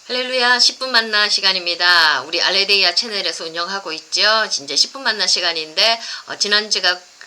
할렐루야 10분 만나 시간입니다. 우리 알레데이아 채널에서 운영하고 있죠. 이제 10분 만나 시간인데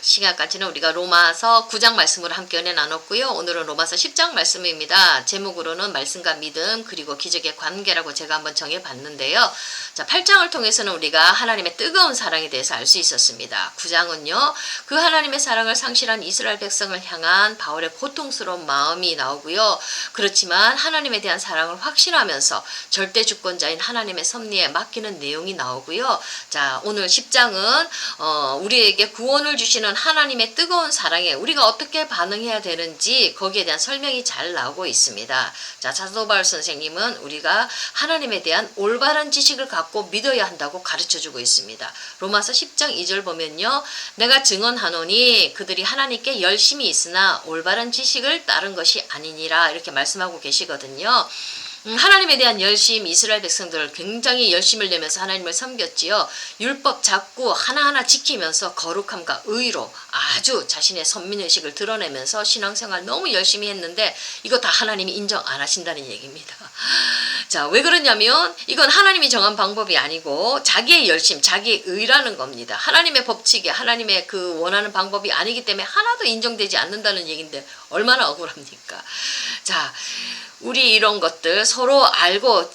시간까지는 우리가 로마서 9장 말씀으로 함께 은혜 나눴고요. 오늘은 로마서 10장 말씀입니다. 제목으로는 말씀과 믿음 그리고 기적의 관계라고 제가 한번 정해봤는데요. 자, 8장을 통해서는 우리가 하나님의 뜨거운 사랑에 대해서 알 수 있었습니다. 9장은요. 그 하나님의 사랑을 상실한 이스라엘 백성을 향한 바울의 고통스러운 마음이 나오고요. 그렇지만 하나님에 대한 사랑을 확신하면서 절대 주권자인 하나님의 섭리에 맡기는 내용이 나오고요. 자, 오늘 10장은 우리에게 구원을 주시는 하나님의 뜨거운 사랑에 우리가 어떻게 반응해야 되는지 거기에 대한 설명이 잘 나오고 있습니다. 자, 사도 바울 선생님은 우리가 하나님에 대한 올바른 지식을 갖고 믿어야 한다고 가르쳐주고 있습니다. 로마서 10장 2절 보면요. 내가 증언하노니 그들이 하나님께 열심히 있으나 올바른 지식을 따른 것이 아니니라 이렇게 말씀하고 계시거든요. 하나님에 대한 열심, 이스라엘 백성들 굉장히 열심을 내면서 하나님을 섬겼지요. 율법 잡고 하나하나 지키면서 거룩함과 의로 아주 자신의 선민의식을 드러내면서 신앙생활 너무 열심히 했는데 이거 다 하나님이 인정 안 하신다는 얘기입니다. 자, 왜 그러냐면 이건 하나님이 정한 방법이 아니고 자기의 열심, 자기의 의라는 겁니다. 하나님의 법칙에 하나님의 그 원하는 방법이 아니기 때문에 하나도 인정되지 않는다는 얘기인데 얼마나 억울합니까? 자, 우리 이런 것들 서로 알고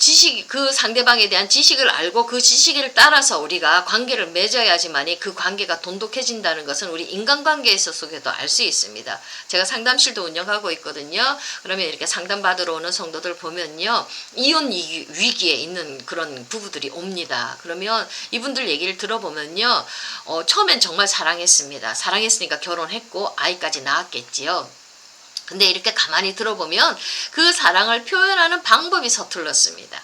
그 상대방에 대한 지식을 알고 그 지식을 따라서 우리가 관계를 맺어야지만이 그 관계가 돈독해진다는 것은 우리 인간관계에 있어서도 알 수 있습니다. 제가 상담실도 운영하고 있거든요. 그러면 이렇게 상담받으러 오는 성도들 보면요. 이혼 위기에 있는 그런 부부들이 옵니다. 그러면 이분들 얘기를 들어보면요. 처음엔 정말 사랑했습니다. 사랑했으니까 결혼했고 아이까지 낳았겠지요. 근데 이렇게 가만히 들어보면 그 사랑을 표현하는 방법이 서툴렀습니다.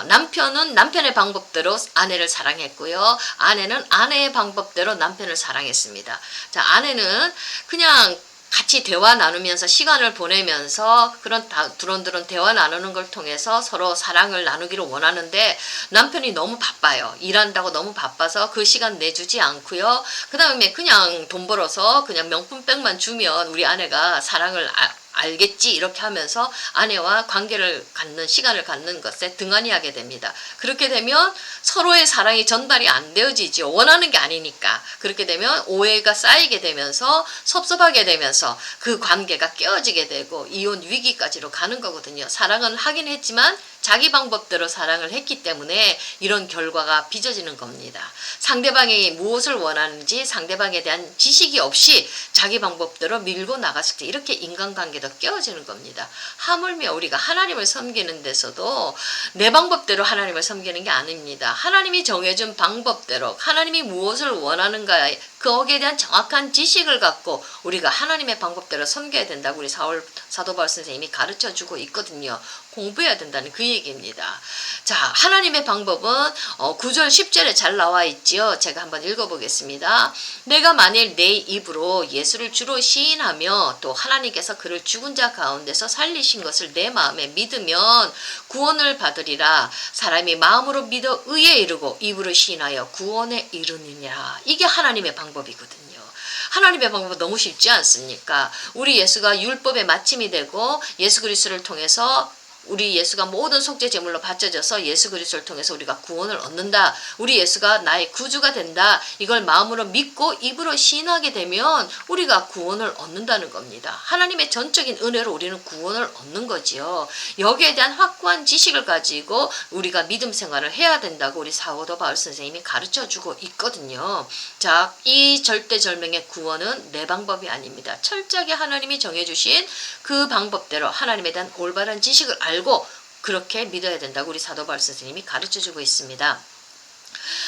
남편은 남편의 방법대로 아내를 사랑했고요. 아내는 아내의 방법대로 남편을 사랑했습니다. 자, 아내는 그냥 같이 대화 나누면서 시간을 보내면서 그런 두런두런 대화 나누는 걸 통해서 서로 사랑을 나누기를 원하는데 남편이 너무 바빠요. 일한다고 너무 바빠서 그 시간 내주지 않고요. 그 다음에 그냥 돈 벌어서 그냥 명품백만 주면 우리 아내가 사랑을 알겠지 이렇게 하면서 아내와 관계를 갖는 시간을 갖는 것에 등한히하게 됩니다. 그렇게 되면 서로의 사랑이 전달이 안 되어지죠. 원하는 게 아니니까. 그렇게 되면 오해가 쌓이게 되면서 섭섭하게 되면서 그 관계가 깨어지게 되고 이혼 위기까지로 가는 거거든요. 사랑은 하긴 했지만 자기 방법대로 사랑을 했기 때문에 이런 결과가 빚어지는 겁니다. 상대방이 무엇을 원하는지 상대방에 대한 지식이 없이 자기 방법대로 밀고 나갔을 때 이렇게 인간관계도 깨어지는 겁니다. 하물며 우리가 하나님을 섬기는 데서도 내 방법대로 하나님을 섬기는 게 아닙니다. 하나님이 정해준 방법대로 하나님이 무엇을 원하는가 거기에 대한 정확한 지식을 갖고 우리가 하나님의 방법대로 섬겨야 된다고 우리 사도 바울 선생님이 가르쳐주고 있거든요. 공부해야 된다는 그 얘기입니다. 자, 하나님의 방법은 9절 10절에 잘 나와 있지요. 제가 한번 읽어보겠습니다. 내가 만일 내 입으로 예수를 주로 시인하며 또 하나님께서 그를 죽은 자 가운데서 살리신 것을 내 마음에 믿으면 구원을 받으리라. 사람이 마음으로 믿어 의에 이르고 입으로 시인하여 구원에 이르느니라. 이게 하나님의 방법이거든요. 하나님의 방법은 너무 쉽지 않습니까? 우리 예수가 율법의 마침이 되고 예수 그리스도를 통해서 우리 예수가 모든 속죄 제물로 바쳐져서 예수 그리스도를 통해서 우리가 구원을 얻는다. 우리 예수가 나의 구주가 된다. 이걸 마음으로 믿고 입으로 시인하게 되면 우리가 구원을 얻는다는 겁니다. 하나님의 전적인 은혜로 우리는 구원을 얻는 거지요. 여기에 대한 확고한 지식을 가지고 우리가 믿음 생활을 해야 된다고 우리 사도 바울 선생님이 가르쳐주고 있거든요. 자, 이 절대절명의 구원은 내 방법이 아닙니다. 철저하게 하나님이 정해주신 그 방법대로 하나님에 대한 올바른 지식을 알고 그렇게 믿어야 된다고 우리 사도 바울 선생님이 가르쳐주고 있습니다.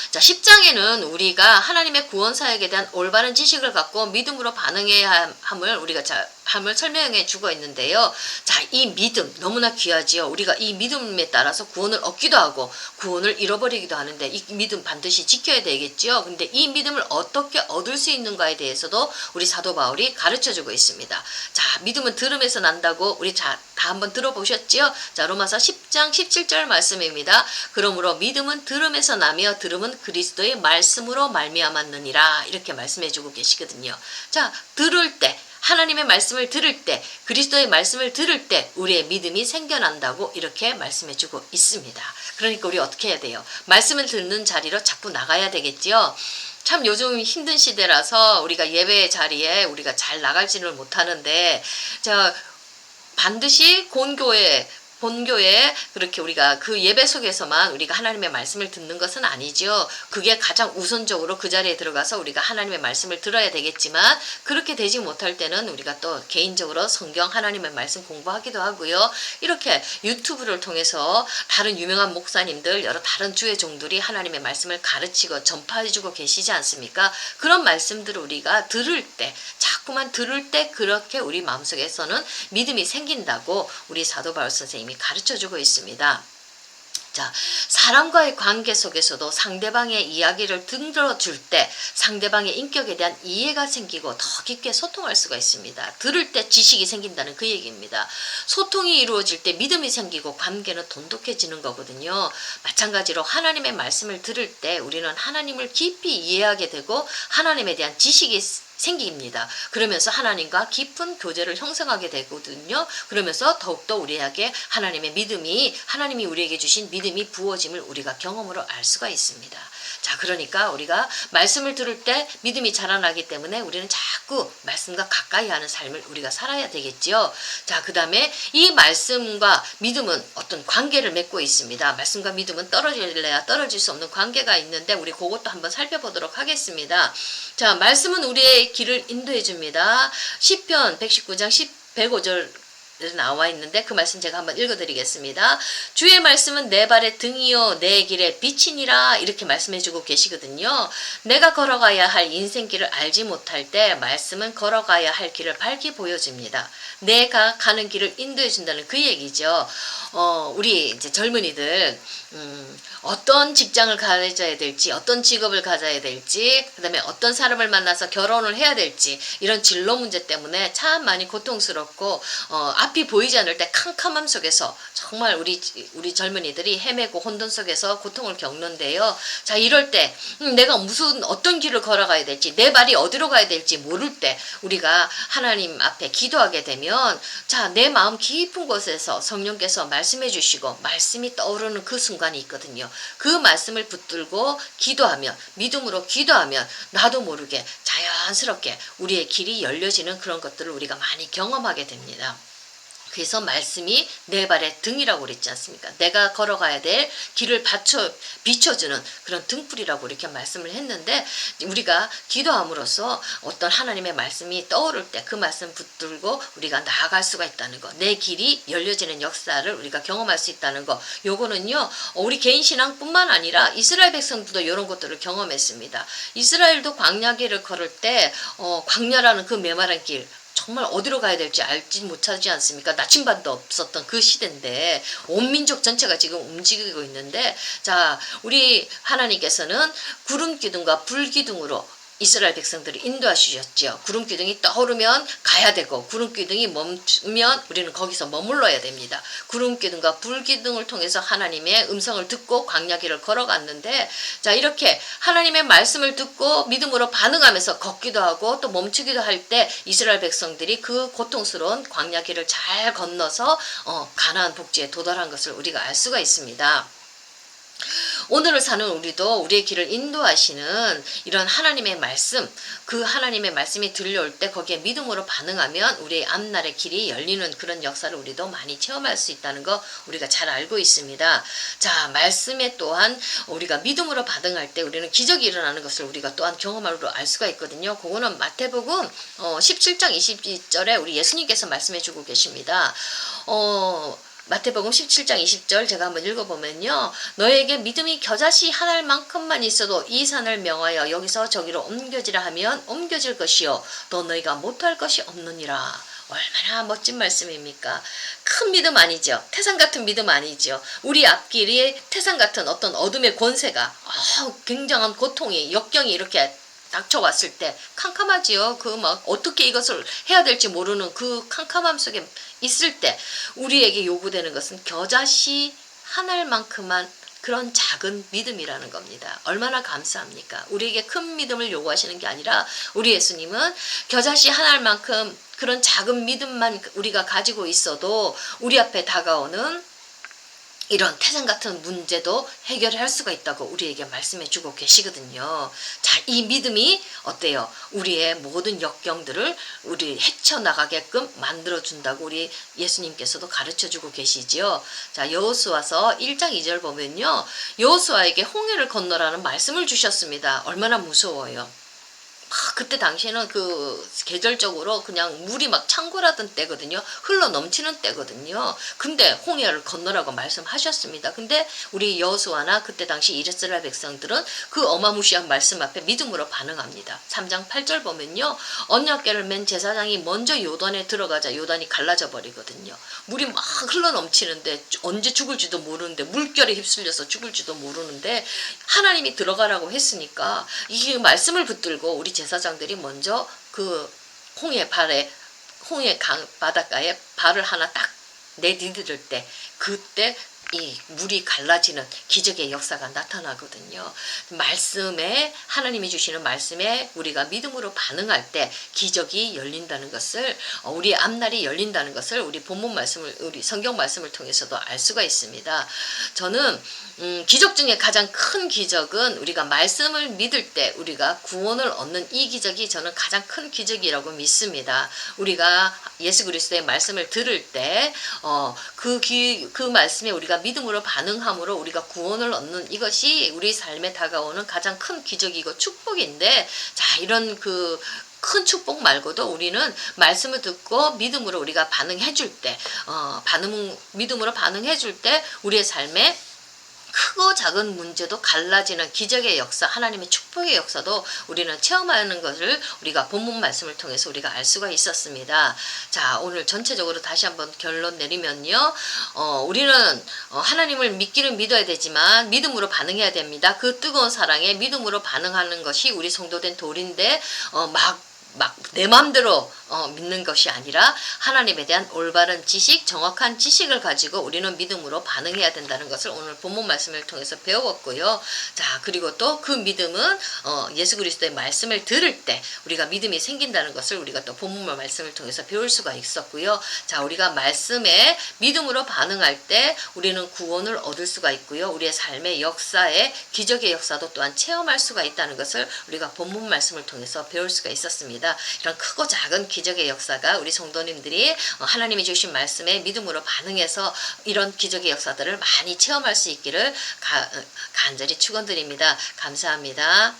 자, 10장에는 우리가 하나님의 구원 사역에 대한 올바른 지식을 갖고 믿음으로 반응해야 함을 우리가 함을 설명해 주고 있는데요. 자, 이 믿음 너무나 귀하지요. 우리가 이 믿음에 따라서 구원을 얻기도 하고 구원을 잃어버리기도 하는데 이 믿음 반드시 지켜야 되겠지요. 근데 이 믿음을 어떻게 얻을 수 있는가에 대해서도 우리 사도 바울이 가르쳐 주고 있습니다. 자, 믿음은 들음에서 난다고 우리 다 한번 들어보셨지요? 자, 로마서 10장 17절 말씀입니다. 그러므로 믿음은 들음에서 나며 들음은 그리스도의 말씀으로 말미암았느니라 이렇게 말씀해 주고 계시거든요. 자, 들을 때 하나님의 말씀을 들을 때, 그리스도의 말씀을 들을 때 우리의 믿음이 생겨난다고 이렇게 말씀해주고 있습니다. 그러니까 우리 어떻게 해야 돼요? 말씀을 듣는 자리로 자꾸 나가야 되겠지요. 참 요즘 힘든 시대라서 우리가 예배 자리에 우리가 잘 나갈지는 못하는데, 반드시 본교회 그렇게 우리가 그 예배 속에서만 우리가 하나님의 말씀을 듣는 것은 아니죠. 그게 가장 우선적으로 그 자리에 들어가서 우리가 하나님의 말씀을 들어야 되겠지만, 그렇게 되지 못할 때는 우리가 또 개인적으로 성경 하나님의 말씀 공부하기도 하고요. 이렇게 유튜브를 통해서 다른 유명한 목사님들, 여러 다른 주의 종들이 하나님의 말씀을 가르치고 전파해주고 계시지 않습니까? 그런 말씀들을 우리가 들을 때, 자꾸만 들을 때 그렇게 우리 마음속에서는 믿음이 생긴다고 우리 사도 바울 선생님이 가르쳐주고 있습니다. 자, 사람과의 관계 속에서도 상대방의 이야기를 들어줄 때 상대방의 인격에 대한 이해가 생기고 더 깊게 소통할 수가 있습니다. 들을 때 지식이 생긴다는 그 얘기입니다. 소통이 이루어질 때 믿음이 생기고 관계는 돈독해지는 거거든요. 마찬가지로 하나님의 말씀을 들을 때 우리는 하나님을 깊이 이해하게 되고 하나님에 대한 지식이 생깁니다. 그러면서 하나님과 깊은 교제를 형성하게 되거든요. 그러면서 더욱더 우리에게 하나님이 우리에게 주신 믿음이 부어짐을 우리가 경험으로 알 수가 있습니다. 자, 그러니까 우리가 말씀을 들을 때 믿음이 자라나기 때문에 우리는 자꾸 말씀과 가까이 하는 삶을 우리가 살아야 되겠지요. 자, 그 다음에 이 말씀과 믿음은 어떤 관계를 맺고 있습니다. 말씀과 믿음은 떨어질래야 떨어질 수 없는 관계가 있는데 우리 그것도 한번 살펴보도록 하겠습니다. 자, 말씀은 우리의 길을 인도해 줍니다. 시편 119장 105절 나와 있는데 그 말씀 제가 한번 읽어드리겠습니다. 주의 말씀은 내 발의 등이요 내 길의 빛이니라, 이렇게 말씀해주고 계시거든요. 내가 걸어가야 할 인생길을 알지 못할 때 말씀은 걸어가야 할 길을 밝히 보여줍니다. 내가 가는 길을 인도해준다는 그 얘기죠. 우리 이제 젊은이들 어떤 직장을 가져야 될지, 어떤 직업을 가져야 될지, 그 다음에 어떤 사람을 만나서 결혼을 해야 될지, 이런 진로 문제 때문에 참 많이 고통스럽고 앞이 보이지 않을 때 캄캄함 속에서 정말 우리 젊은이들이 헤매고 혼돈 속에서 고통을 겪는데요. 자, 이럴 때 내가 어떤 길을 걸어가야 될지, 내 발이 어디로 가야 될지 모를 때 우리가 하나님 앞에 기도하게 되면, 자, 내 마음 깊은 곳에서 성령께서 말씀해 주시고 말씀이 떠오르는 그 순간이 있거든요. 그 말씀을 붙들고 기도하면, 믿음으로 기도하면 나도 모르게 자연스럽게 우리의 길이 열려지는 그런 것들을 우리가 많이 경험하게 됩니다. 그래서 말씀이 내 발의 등이라고 그랬지 않습니까? 내가 걸어가야 될 길을 비춰주는 그런 등불이라고 이렇게 말씀을 했는데, 우리가 기도함으로써 어떤 하나님의 말씀이 떠오를 때 그 말씀 붙들고 우리가 나아갈 수가 있다는 거, 내 길이 열려지는 역사를 우리가 경험할 수 있다는 거, 요거는요 우리 개인 신앙뿐만 아니라 이스라엘 백성들도 이런 것들을 경험했습니다. 이스라엘도 광야길을 걸을 때 광야라는 그 메마른 길, 정말 어디로 가야 될지 알지 못하지 않습니까? 나침반도 없었던 그 시대인데 온 민족 전체가 지금 움직이고 있는데, 자, 우리 하나님께서는 구름 기둥과 불 기둥으로 이스라엘 백성들을 인도하셨죠. 구름 기둥이 떠오르면 가야 되고, 구름 기둥이 멈추면 우리는 거기서 머물러야 됩니다. 구름 기둥과 불 기둥을 통해서 하나님의 음성을 듣고 광야길을 걸어갔는데, 자, 이렇게 하나님의 말씀을 듣고 믿음으로 반응하면서 걷기도 하고 또 멈추기도 할 때 이스라엘 백성들이 그 고통스러운 광야길을 잘 건너서 가나안 복지에 도달한 것을 우리가 알 수가 있습니다. 오늘을 사는 우리도 우리의 길을 인도하시는 이런 하나님의 말씀, 그 하나님의 말씀이 들려올 때 거기에 믿음으로 반응하면 우리의 앞날의 길이 열리는 그런 역사를 우리도 많이 체험할 수 있다는 거 우리가 잘 알고 있습니다. 자, 말씀에 또한 우리가 믿음으로 반응할 때 우리는 기적이 일어나는 것을 우리가 또한 경험으로 알 수가 있거든요. 그거는 마태복음 17장 22절에 우리 예수님께서 말씀해 주고 계십니다. 마태복음 17장 20절 제가 한번 읽어보면요. 너에게 믿음이 겨자씨 하나만큼만 있어도 이 산을 명하여 여기서 저기로 옮겨지라 하면 옮겨질 것이요 또 너희가 못할 것이 없느니라. 얼마나 멋진 말씀입니까? 큰 믿음 아니죠. 태산 같은 믿음 아니죠. 우리 앞길에 태산 같은 어떤 어둠의 권세가 굉장한 고통이 역경이 이렇게 닥쳐왔을 때 캄캄하지요. 그 막 어떻게 이것을 해야 될지 모르는 그 캄캄함 속에 있을 때 우리에게 요구되는 것은 겨자씨 한 알만큼만 그런 작은 믿음이라는 겁니다. 얼마나 감사합니까? 우리에게 큰 믿음을 요구하시는 게 아니라 우리 예수님은 겨자씨 하나만큼 그런 작은 믿음만 우리가 가지고 있어도 우리 앞에 다가오는 이런 태산 같은 문제도 해결할 수가 있다고 우리에게 말씀해 주고 계시거든요. 자, 이 믿음이 어때요? 우리의 모든 역경들을 우리 헤쳐나가게끔 만들어준다고 우리 예수님께서도 가르쳐 주고 계시지요. 자, 여호수아서 1장 2절 보면요. 여호수아에게 홍해를 건너라는 말씀을 주셨습니다. 얼마나 무서워요. 그때 당시에는 그 계절적으로 그냥 물이 막 창고라던 때거든요. 흘러 넘치는 때거든요. 근데 홍해를 건너라고 말씀하셨습니다. 근데 우리 여호수아나 그때 당시 이스라엘 백성들은 그 어마무시한 말씀 앞에 믿음으로 반응합니다. 3장 8절 보면요. 언약궤를 맨 제사장이 먼저 요단에 들어가자 요단이 갈라져 버리거든요. 물이 막 흘러 넘치는데 언제 죽을지도 모르는데 물결에 휩쓸려서 죽을지도 모르는데 하나님이 들어가라고 했으니까 이 말씀을 붙들고 우리 제사장들이 먼저 그 홍해 강 바닷가에 발을 하나 딱 내디딜 때 그때 이 물이 갈라지는 기적의 역사가 나타나거든요. 말씀에 하나님이 주시는 말씀에 우리가 믿음으로 반응할 때 기적이 열린다는 것을 우리 앞날이 열린다는 것을 우리 본문 말씀을 우리 성경 말씀을 통해서도 알 수가 있습니다. 저는 기적 중에 가장 큰 기적은 우리가 말씀을 믿을 때 우리가 구원을 얻는 이 기적이 저는 가장 큰 기적이라고 믿습니다. 우리가 예수 그리스도의 말씀을 들을 때 그 말씀에 우리가 믿음으로 반응함으로 우리가 구원을 얻는 이것이 우리 삶에 다가오는 가장 큰 기적이고 축복인데 자 이런 그 큰 축복 말고도 우리는 말씀을 듣고 믿음으로 우리가 반응해 줄 때 믿음으로 반응해 줄 때 우리의 삶에 크고 작은 문제도 갈라지는 기적의 역사, 하나님의 축복의 역사도 우리는 체험하는 것을 우리가 본문 말씀을 통해서 우리가 알 수가 있었습니다. 자, 오늘 전체적으로 다시 한번 결론 내리면요. 우리는 하나님을 믿기는 믿어야 되지만 믿음으로 반응해야 됩니다. 그 뜨거운 사랑에 믿음으로 반응하는 것이 우리 성도된 도리인데 막 내 마음대로 믿는 것이 아니라 하나님에 대한 올바른 지식, 정확한 지식을 가지고 우리는 믿음으로 반응해야 된다는 것을 오늘 본문 말씀을 통해서 배웠고요. 자, 그리고 또 그 믿음은 예수 그리스도의 말씀을 들을 때 우리가 믿음이 생긴다는 것을 우리가 또 본문 말씀을 통해서 배울 수가 있었고요. 자, 우리가 말씀에 믿음으로 반응할 때 우리는 구원을 얻을 수가 있고요. 우리의 삶의 역사에 기적의 역사도 또한 체험할 수가 있다는 것을 우리가 본문 말씀을 통해서 배울 수가 있었습니다. 이런 크고 작은 기적의 역사가 우리 성도님들이 하나님이 주신 말씀에 믿음으로 반응해서 이런 기적의 역사들을 많이 체험할 수 있기를 간절히 축원드립니다. 감사합니다.